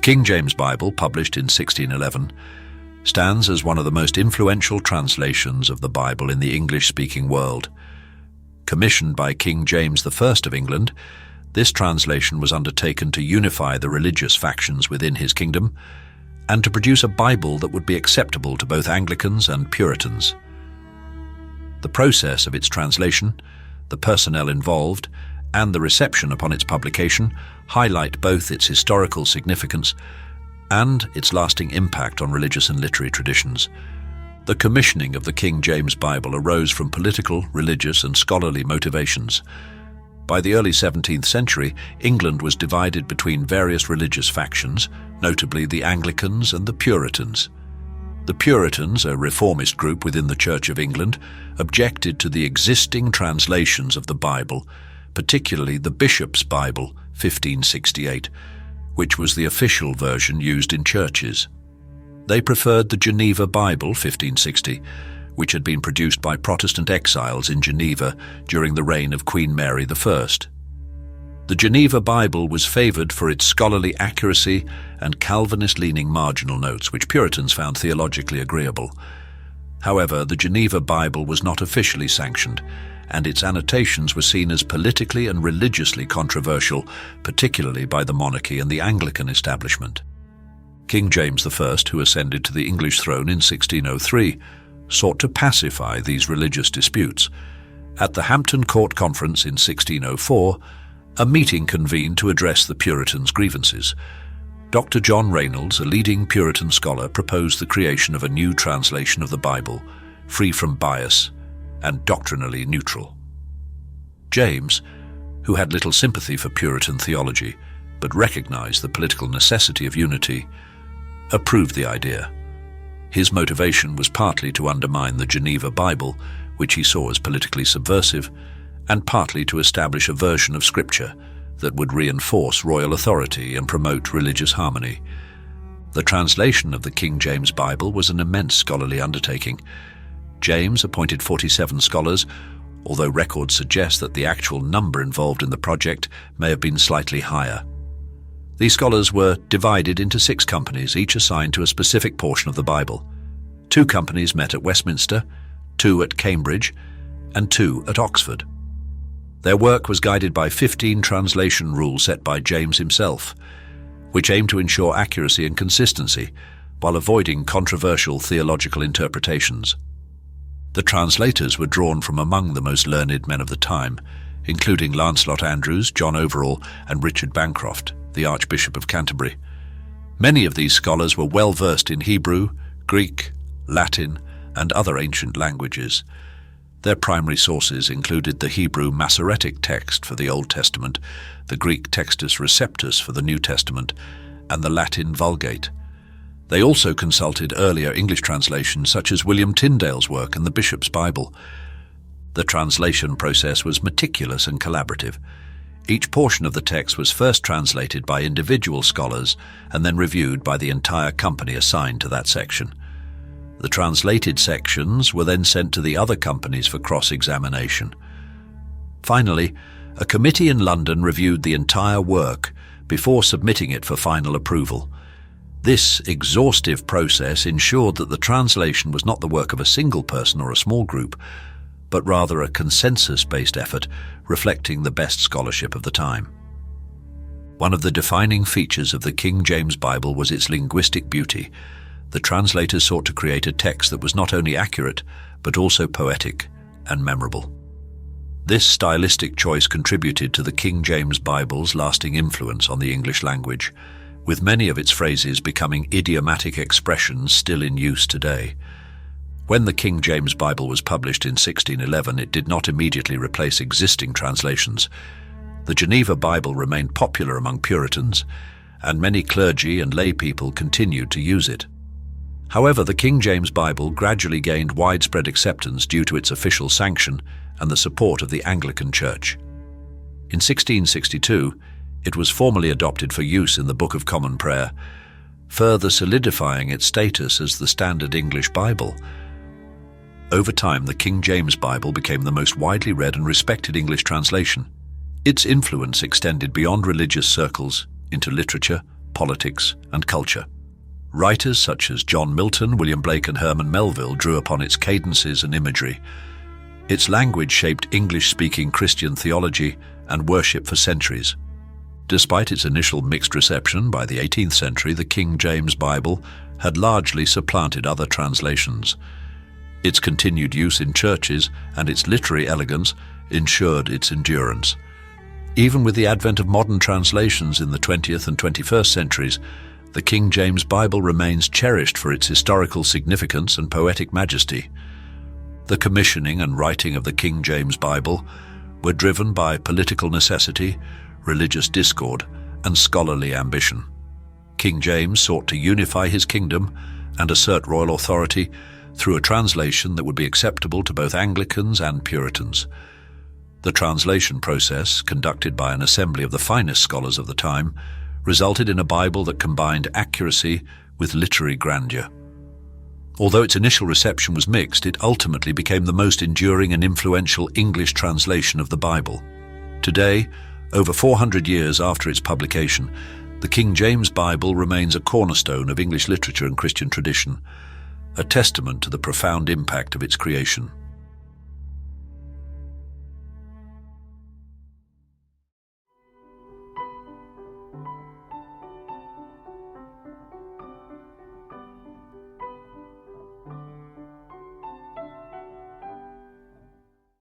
The King James Bible, published in 1611, stands as one of the most influential translations of the Bible in the English-speaking world. Commissioned by King James I of England, this translation was undertaken to unify the religious factions within his kingdom and to produce a Bible that would be acceptable to both Anglicans and Puritans. The process of its translation, the personnel involved, and the reception upon its publication highlight both its historical significance and its lasting impact on religious and literary traditions. The commissioning of the King James Bible arose from political, religious, and scholarly motivations. By the early 17th century, England was divided between various religious factions, notably the Anglicans and the Puritans. The Puritans, a reformist group within the Church of England, objected to the existing translations of the Bible, particularly the Bishop's Bible, 1568, which was the official version used in churches. They preferred the Geneva Bible, 1560, which had been produced by Protestant exiles in Geneva during the reign of Queen Mary I. The Geneva Bible was favoured for its scholarly accuracy and Calvinist-leaning marginal notes, which Puritans found theologically agreeable. However, the Geneva Bible was not officially sanctioned, and its annotations were seen as politically and religiously controversial, particularly by the monarchy and the Anglican establishment. King James I, who ascended to the English throne in 1603, sought to pacify these religious disputes. At the Hampton Court Conference in 1604, a meeting convened to address the Puritans' grievances. Dr. John Reynolds, a leading Puritan scholar, proposed the creation of a new translation of the Bible, free from bias and doctrinally neutral. James, who had little sympathy for Puritan theology, but recognized the political necessity of unity, approved the idea. His motivation was partly to undermine the Geneva Bible, which he saw as politically subversive, and partly to establish a version of Scripture that would reinforce royal authority and promote religious harmony. The translation of the King James Bible was an immense scholarly undertaking. James appointed 47 scholars, although records suggest that the actual number involved in the project may have been slightly higher. These scholars were divided into 6 companies, each assigned to a specific portion of the Bible. 2 companies met at Westminster, 2 at Cambridge, and 2 at Oxford. Their work was guided by 15 translation rules set by James himself, which aimed to ensure accuracy and consistency while avoiding controversial theological interpretations. The translators were drawn from among the most learned men of the time, including Lancelot Andrewes, John Overall, and Richard Bancroft, the Archbishop of Canterbury. Many of these scholars were well versed in Hebrew, Greek, Latin, and other ancient languages. Their primary sources included the Hebrew Masoretic text for the Old Testament, the Greek Textus Receptus for the New Testament, and the Latin Vulgate. They also consulted earlier English translations such as William Tyndale's work and the Bishop's Bible. The translation process was meticulous and collaborative. Each portion of the text was first translated by individual scholars and then reviewed by the entire company assigned to that section. The translated sections were then sent to the other companies for cross-examination. Finally, a committee in London reviewed the entire work before submitting it for final approval. This exhaustive process ensured that the translation was not the work of a single person or a small group, but rather a consensus-based effort reflecting the best scholarship of the time. One of the defining features of the King James Bible was its linguistic beauty. The translators sought to create a text that was not only accurate, but also poetic and memorable. This stylistic choice contributed to the King James Bible's lasting influence on the English language, with many of its phrases becoming idiomatic expressions still in use today. When the King James Bible was published in 1611, it did not immediately replace existing translations. The Geneva Bible remained popular among Puritans, and many clergy and lay people continued to use it. However, the King James Bible gradually gained widespread acceptance due to its official sanction and the support of the Anglican Church. In 1662, it was formally adopted for use in the Book of Common Prayer, further solidifying its status as the standard English Bible. Over time, the King James Bible became the most widely read and respected English translation. Its influence extended beyond religious circles into literature, politics, and culture. Writers such as John Milton, William Blake, and Herman Melville drew upon its cadences and imagery. Its language shaped English-speaking Christian theology and worship for centuries. Despite its initial mixed reception, by the 18th century, the King James Bible had largely supplanted other translations. Its continued use in churches and its literary elegance ensured its endurance. Even with the advent of modern translations in the 20th and 21st centuries, the King James Bible remains cherished for its historical significance and poetic majesty. The commissioning and writing of the King James Bible were driven by political necessity, religious discord, and scholarly ambition. King James sought to unify his kingdom and assert royal authority through a translation that would be acceptable to both Anglicans and Puritans. The translation process, conducted by an assembly of the finest scholars of the time, resulted in a Bible that combined accuracy with literary grandeur. Although its initial reception was mixed, it ultimately became the most enduring and influential English translation of the Bible. Today, over 400 years after its publication, the King James Bible remains a cornerstone of English literature and Christian tradition, a testament to the profound impact of its creation.